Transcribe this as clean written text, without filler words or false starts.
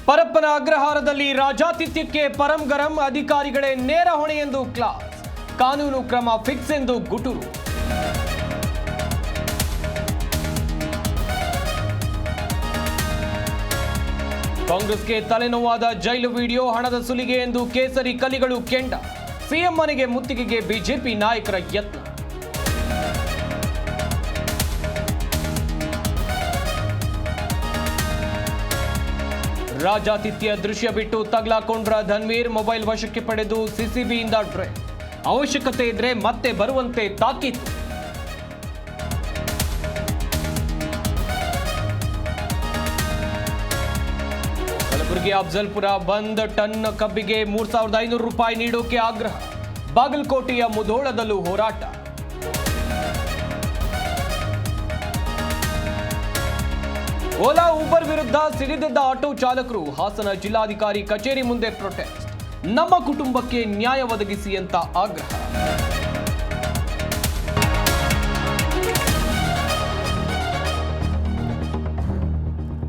ಪರಪ್ಪನ ಅಗ್ರಹಾರದಲ್ಲಿ ರಾಜಾತಿಥ್ಯಕ್ಕೆ ಪರಂ ಗರಂ, ಅಧಿಕಾರಿಗಳೇ ನೇರ ಹೊಣೆ ಎಂದು ಕ್ಲಾಸ್, ಕಾನೂನು ಕ್ರಮ ಫಿಕ್ಸ್ ಎಂದು ಗುಟುರು. ಕಾಂಗ್ರೆಸ್ಗೆ ತಲೆನೋವಾದ ಜೈಲು ವಿಡಿಯೋ, ಹಣದ ಸುಲಿಗೆ ಎಂದು ಕೇಸರಿ ಕಲಿಗಳು ಕೆಂಡ, ಸಿಎಂ ಮನೆಗೆ ಮುತ್ತಿಗೆಗೆ ಬಿಜೆಪಿ ನಾಯಕರ ಯತ್ನ. ರಾಜಾತಿಥ್ಯ ದೃಶ್ಯ ಬಿಟ್ಟು ತಗ್ಲಾಕೊಂಡ್ರ ಧನ್ವೀರ್, ಮೊಬೈಲ್ ವಶಕ್ಕೆ ಪಡೆದು ಸಿಸಿಬಿಯಿಂದ ಡ್ರೈವ್, ಅವಶ್ಯಕತೆ ಇದ್ರೆ ಮತ್ತೆ ಬರುವಂತೆ ತಾಕೀತು. ಕಲಬುರಗಿ ಅಫ್ಜಲ್ಪುರ ಬಂದ್, ಟನ್ ಕಬ್ಬಿಗೆ 3,500 ರೂಪಾಯಿ ನೀಡೋಕೆ ಆಗ್ರಹ, ಬಾಗಲಕೋಟೆಯ ಮುಧೋಳದಲ್ಲೂ ಹೋರಾಟ. ಓಲಾ ಊಬರ್ ವಿರುದ್ಧ ಸಿಡಿದೆದ್ದ ಆಟೋ ಚಾಲಕರು, ಹಾಸನ ಜಿಲ್ಲಾಧಿಕಾರಿ ಕಚೇರಿ ಮುಂದೆ ಪ್ರೊಟೆಸ್ಟ್, ನಮ್ಮ ಕುಟುಂಬಕ್ಕೆ ನ್ಯಾಯ ಒದಗಿಸಿ ಅಂತ ಆಗ್ರಹ.